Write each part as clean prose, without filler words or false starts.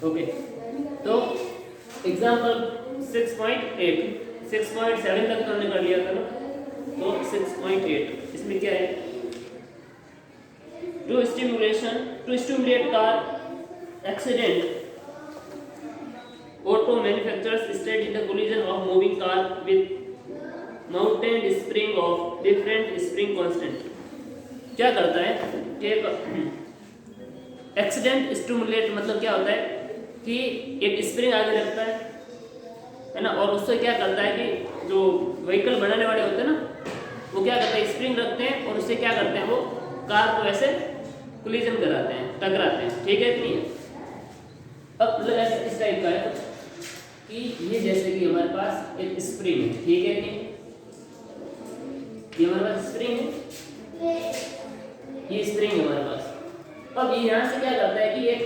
Okay, तो example 6.8 6.7 तक तो हमने कर लिया था ना, तो 6.8 इसमें क्या है, to stimulate car accident auto manufacturers state in the collision of moving car with mounted spring of different spring constant. क्या करता है कि एक्सीडेंट स्टिमुलेट मतलब क्या होता है कि एक स्प्रिंग आगे रखता है ना, और उससे क्या करता है कि जो व्हीकल बनाने वाले होते हैं ना, वो क्या करते हैं, स्प्रिंग रखते हैं और उससे क्या करते हैं, वो कार को ऐसे कोलिजन कराते हैं, टकराते हैं। ठीक है, इतनी है। अब इस टाइप का है कि ये जैसे कि हमारे पास एक स्प्रिंग है, ठीक है, नहीं ये हमारे पास स्प्रिंग है, ये स्प्रिंग है हमारे पास। अब ये यहाँ से क्या करता है कि एक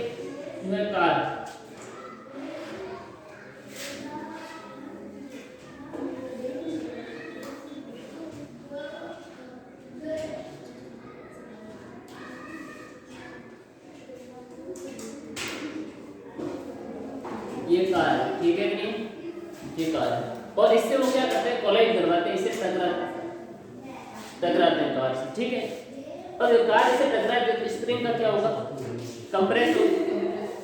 जो है कार ये कार है, ठीक है कि नहीं, ये कार है, और इससे वो क्या करते हैं, कोलाइड करवाते हैं, इससे टकराते हैं कार से। ठीक है, और जब कार इसे टकराए तो स्प्रिंग का क्या होगा, कंप्रेस हो।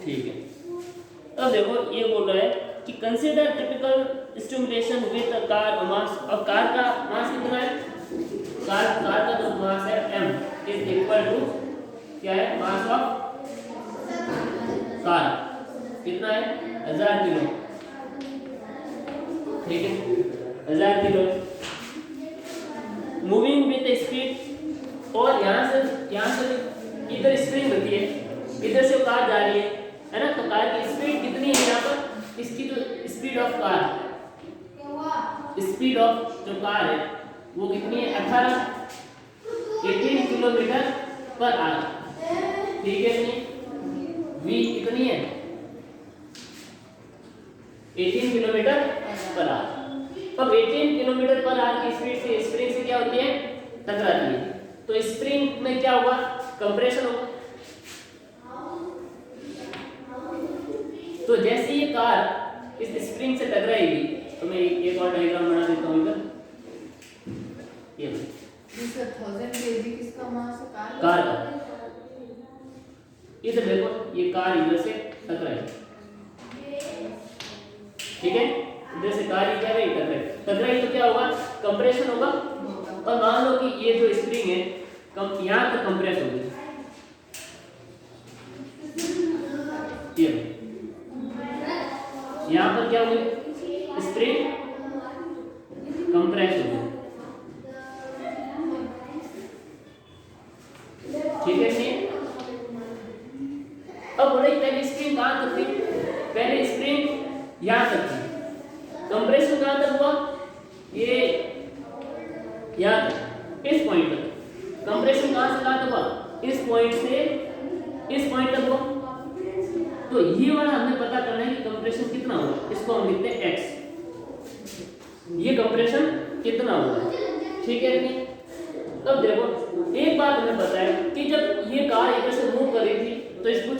ठीक है, अब देखो ये बोल रहा है कि consider typical stimulation with a car mass. अब कार का मास कितना है, कार का जो मास है m इज इक्वल टू क्या है, मास ऑफ कार कितना है, 1000 किलो। ठीक है, 1000 किलो मूविंग विद स्पीड, और यहाँ से इधर स्प्रिंग होती है, इधर से कार जा रही है ना, तो कार की स्पीड कितनी है यहाँ पर, इसकी जो speed of car, speed of जो कार है वो कितनी है, 18 किलोमीटर पर आवर। ठीक है, v कितनी है, 18 किलोमीटर पर आवर। अब 18 किलोमीटर पर आवर की स्पीड से स्प्रिंग से क्या होती है, टकराती है, तो स्प्रिंग में क्या होगा, कंप्रेशन होगा। तो जैसे ये कार इस स्प्रिंग से टकराएगी, तो मैं एक और डायग्राम बना देता हूँ इधर, ये जिसका 1000 kg किसका मास है, कार का। इधर देखो ये कार इधर से टकराई, ठीक है, इधर से कार क्या है, टकराई तो क्या होगा, कंप्रेशन होगा। और मान लो कि ये जो स्प्रिंग है यहाँ तक कंप्रेस होगी, यहाँ पर क्या होगी, स्प्रिंग कंप्रेस होगी। ठीक है, नहीं अब बोले पहले स्प्रिंग कहाँ तक थी, पहले स्प्रिंग यहाँ तक थी, कंप्रेशन कहाँ तक हुआ, ये यहाँ तक, इस पॉइंट तक। कंप्रेशन कहाँ से कहाँ तक हुआ, इस पॉइंट से इस पॉइंट तक हुआ। तो ये वाला हमें पता करना है कि कंप्रेशन कितना हुआ, इसको हम लिखते हैं x, ये कंप्रेशन कितना हुआ। ठीक है, नहीं अब देखो एक बात हमें पता है कि जब ये कार इधर से मूव कर रही थी तो इस कुछ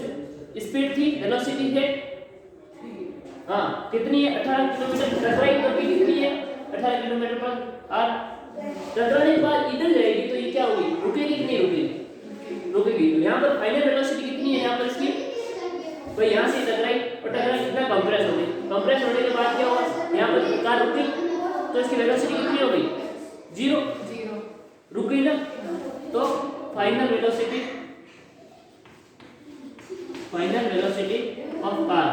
स्पीड थी, वेलोसिटी है, हाँ कितनी है, 18 किलोमीटर, टकराई पर भी कितनी है, 18 किलोमीटर पर आवर। टकराने के बाद इधर जाएगी तो ये क्या होगी, रुकेगी कि नहीं रुकेगी, रुकेगी। तो यहाँ पर फाइनल वेलोसिटी कितनी है, यहाँ पर इसकी, भाई यहाँ से टकराई और टकराई कितना, कंप्रेस हो गई। कंप्रेस होने के बाद क्या होगा, यहाँ पर कार रुकी तो इसकी वेलोसिटी कितनी हो गई, 0 रुक गई ना। तो final velocity of car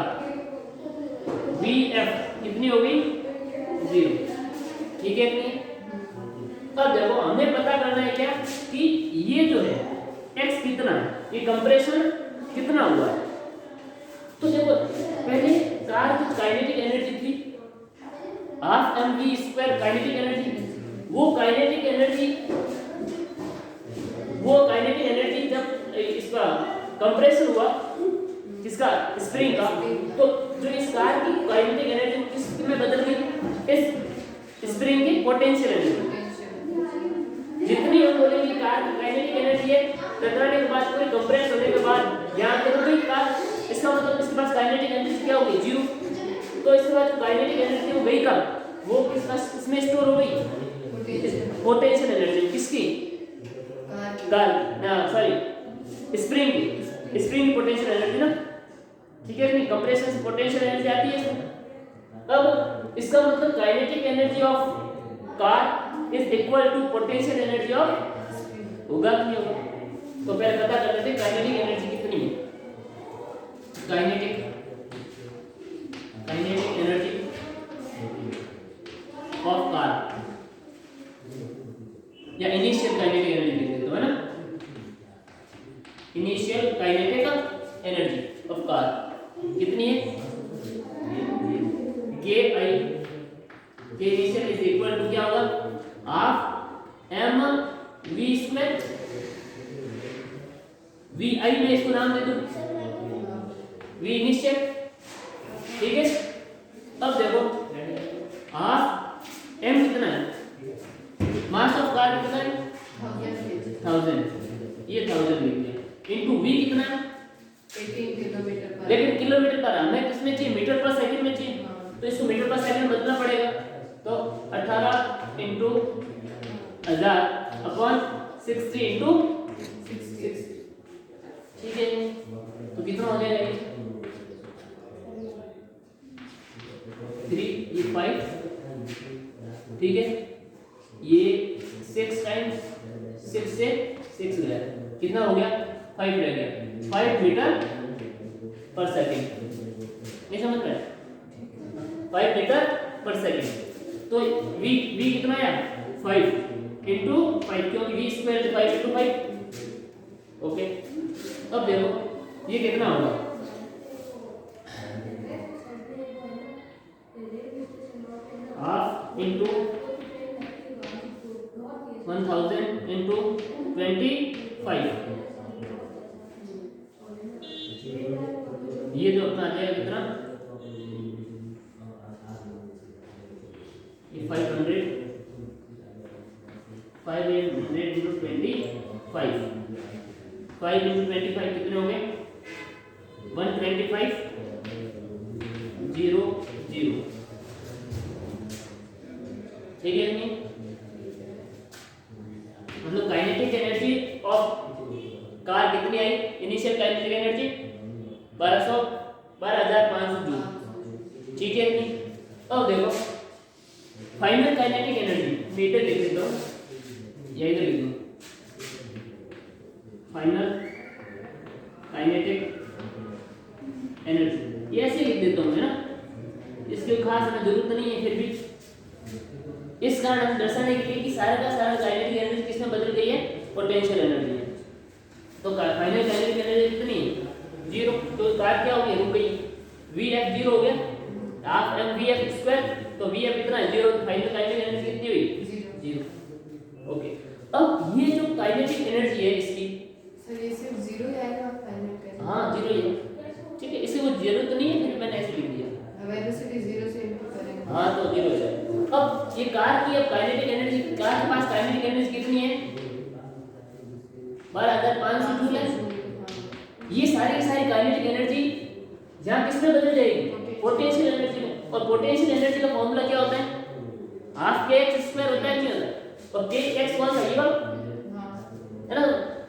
vf कितनी हो गई, 0। ठीक है, नहीं अब देखो हमें पता करना है क्या कि ये जो है x कितना है, ये कंप्रेशन कितना हुआ है। तो देखो पहले कार की काइनेटिक एनर्जी थी हाफ mv² काइनेटिक एनर्जी, वो काइनेटिक एनर्जी जब इसका कंप्रेशन हुआ किसका, स्प्रिंग का, तो जो इस कार की काइनेटिक एनर्जी किस में बदल गई, इस स्प्रिंग की पोटेंशियल एनर्जी। जितनी हम बोलेंगे कार की काइनेटिक एनर्जी है, टकराने के बाद कोई कंप्रेस होने के बाद यहाँ पे रुक गई कार, इसका मतलब इसके पास काइनेटिक उसके बाद काइनेटिक एनर्जी वो गई कब, वो किसका इसमें स्टोर हो गई, पोटेंशियल एनर्जी किसकी, सॉरी स्प्रिंग की, स्प्रिंग पोटेंशियल एनर्जी ना, ठीक है नहीं, कंप्रेशन से पोटेंशियल एनर्जी आती है इसमें। अब इसका मतलब kinetic energy of car is equal to potential energy of, होगा कि नहीं होगा, तो पहले पता कर लेते हैं काइनेटिक एनर्जी कितनी है। काइनेटिक एनर्जी ऑफ कार या इनिशियल काइनेटिक एनर्जी लिख देते हो, है ना, initial kinetic energy of car कितनी है, K initial is equal to क्या होगा, half M V square, V I में इसको नाम दे दो वी इनिशियल, ठीक है। अब देखो हाफ एम कितना है, मास ऑफ कार कितना है 1000, ये 1000 लिख दिया, इनटू वी कितना है 18 किलोमीटर पर, लेकिन किलोमीटर पर हमें किसमें चाहिए, मीटर पर सेकंड में चाहिए, तो इसको मीटर पर सेकंड बदलना पड़ेगा, तो 18 इंटू 1000 अपॉन 60 इंटू 66, ठीक है, तो कितना हो जाएगा ये 3, ये 5, ठीक है, ये 6 टाइम्स 6 से 6 गया, कितना हो गया 5 रह गया, 5 मीटर पर सेकंड, ये समझ रहे हैं, 5 मीटर पर सेकंड, तो v कितना आया 5 इंटू 5, क्योंकि v स्क्वायर 5 इंटू 5, ओके। अब देखो ये कितना होगा, हाफ इंटू 1000 इंटू 25, ये जो अपना आ जाएगा कितना, ये 500 इंटू 25, 5 इंटू 25 कितने हो गए 125, 0 0, ठीक है नहीं, मतलब काइनेटिक एनर्जी ऑफ कार कितनी आई, इनिशियल काइनेटिक एनर्जी 12,500 जूल, ठीक है नहीं। अब देखो फाइनल काइनेटिक एनर्जी, मीटर लिख देता हूँ, यही तो लिख दूँ, फाइनल काइनेटिक एनर्जी, ये ऐसे लिख देता हूँ, है ना, इसकी खास हमें जरूरत नहीं है, फिर भी इस कारण हम दर्शाने के लिए कि सारा का सारा काइनेटिक एनर्जी किसमें बदल गई है, पोटेंशियल एनर्जी में, तो फाइनल काइनेटिक एनर्जी कितनी है 0, तो कार क्या हो गई, रुक गई, Vf 0 हो गया, हाफ एम Vf स्क्वायर, तो Vf कितना है 0, फाइनल काइनेटिक एनर्जी कितनी हुई 0, ओके। अब ये जो काइनेटिक एनर्जी है इसकी, सर ये सिर्फ 0 ही आएगा फाइनल का, हाँ 0 ही है, ठीक है, इसे वो जरूरत तो नहीं है, फिर मैंने ऐसे लिख दिया, वेलोसिटी 0 से इंटू करेंगे, हाँ तो 0 हो जाएगा। अब ये कार की अब काइनेटिक एनर्जी, कार के पास काइनेटिक एनर्जी कितनी है 12,500 जूल है, ये सारी काइनेटिक एनर्जी जहाँ किसमें बदल जाएगी, पोटेंशियल एनर्जी में, और पोटेंशियल एनर्जी का फॉर्मूला क्या होता है, हाफ के एक्स स्क्वायर होता है, नहीं होता है, और के एक्स कौन सा ये वाला, है ना,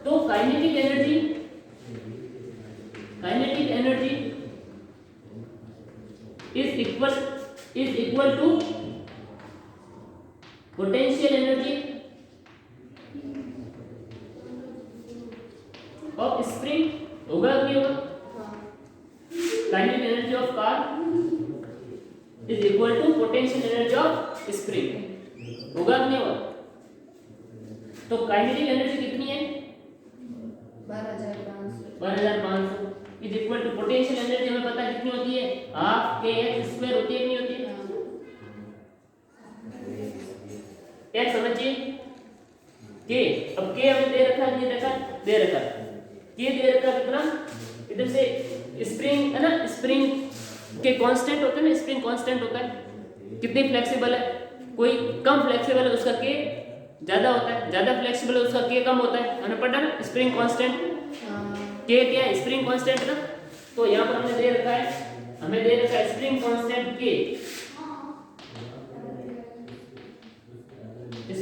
तो kinetic energy is equal to potential energy of spring, होगा कि होगा, kinetic energy of car is equal to potential energy of spring, होगा कि नहीं होगा, तो काइनेटिक एनर्जी कितनी है 12,500 is equal to potential energy, हमें पता है कितनी होती है, हाफ के एक्स स्क्वायर होती है, नहीं होती है, एक्स समझिए के, अब के हमें दे रखा है, दे रखा के दे रखा कितना, इधर से स्प्रिंग है ना, स्प्रिंग के कांस्टेंट होते हैं ना, स्प्रिंग कांस्टेंट होता है, कितनी फ्लेक्सिबल है, कोई कम फ्लेक्सिबल है उसका के ज्यादा होता है, ज्यादा फ्लेक्सिबल है उसका के कम होता है, हमें पता है ना, स्प्रिंग कांस्टेंट के क्या है, स्प्रिंग कांस्टेंट ना, तो यहाँ पर हमने दे रखा है हमें दे रखा है स्प्रिंग कांस्टेंट के,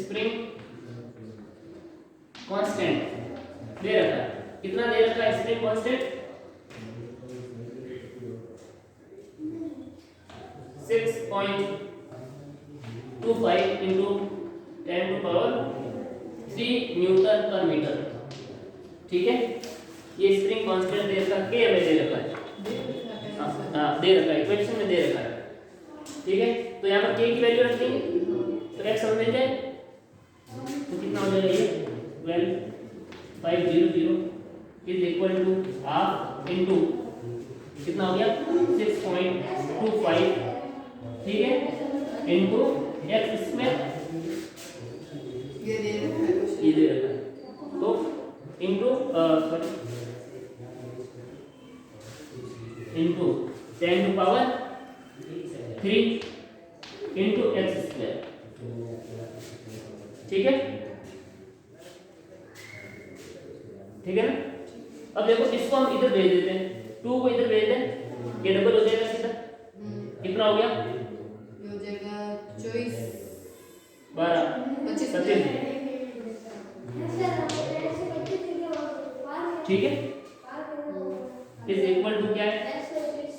स्प्रिंग कांस्टेंट दे रखा है, कितना दे रखा है spring constant 6.25 into 10 to power 3 Newton पर मीटर। ठीक है, ये स्प्रिंग कांस्टेंट दे रखा के हमें दे रखा है, हाँ दे रखा है, इक्वेशन में दे रखा है। ठीक है, तो यहाँ पर के की वैल्यू रख देंगे तो x हमें मिल जाए, तो कितना हो जाएगा ये 12,500 is equal to half into कितना हो गया 6.25, ठीक है, इनटू x स्क्वायर ये दे रखा है क्वेश्चन, ये दे रखा है, तो into into 10 to power 3 into x square. ठीक है, ठीक है ना। अब देखो इसको हम इधर भेज देते हैं, 2 को इधर भेज दें, ये डबल हो जाएगा सीधा, कितना हो गया ये हो जाएगा 24 12 25 27। ठीक है, इज इक्वल टू क्या है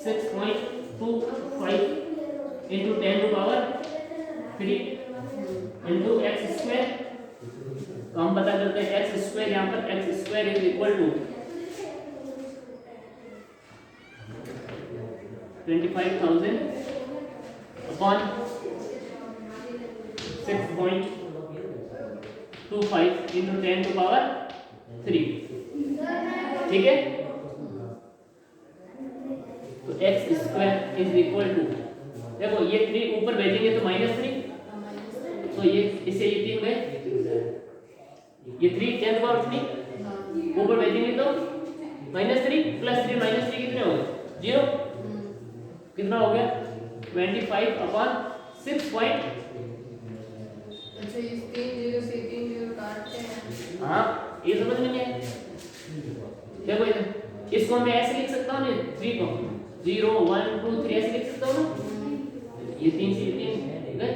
6.25 into 10 to power 3 into x square. तो हम पता करते हैं एक्स स्क्वायर, यहाँ पर x square is equal to 25,000 upon 6.25 into 10 to power 3। ठीक है, तो x square is equal to, देखो ये 3 ऊपर भेजेंगे तो -3, तो ये इसे ये 3 में ये 3 10 पावर 3 ऊपर भेजेंगे तो -3 प्लस 3 -3 कितने हो गए 0, कितना हो गया 25 अपॉन 6 पॉइंट। अच्छा ये 3 0 से 3 0 काटते हैं, हाँ ये समझ में नहीं आया। देखो इधर इसको मैं ऐसे लिख सकता हूँ ना, 3 को 0 1 2 3 ऐसे लिख सकता हूँ ना, ये 3 से 3 गए।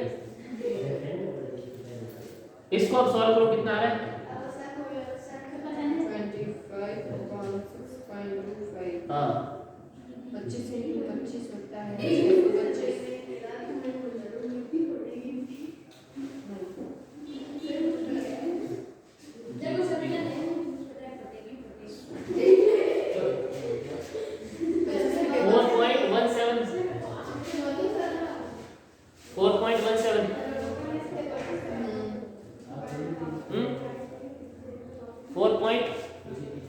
इसको अब सॉल्व करो, कितना आ रहा है 25/6.25, हाँ 25 into 25 होता है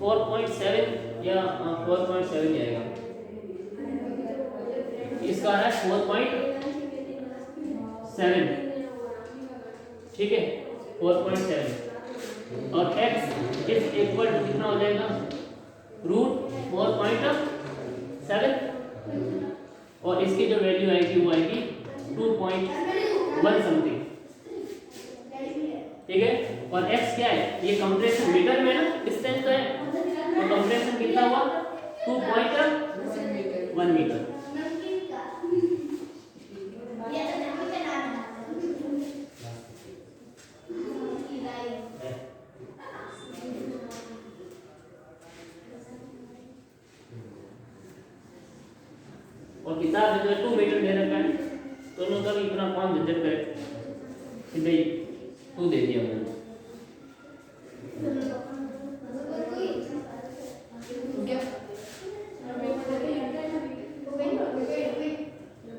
4.7 या 4.7 आएगा, इसका आ रहा है 4.7। ठीक है 4.7 और x इज इक्वल टू कितना हो जाएगा √4.7 और इसकी जो वैल्यू आएगी वो आएगी 2.1 समथिंग। ठीक है, और x क्या है, ये कंप्रेशन मीटर में ना डिस्टेंस तो है, तो कंप्रेशन कितना हुआ 2.1 मीटर। और किताब में जो 2 मीटर दे रखा है, दोनों का भी इतना कौन झंझट करे, सीधे 2 दे दिया हमने।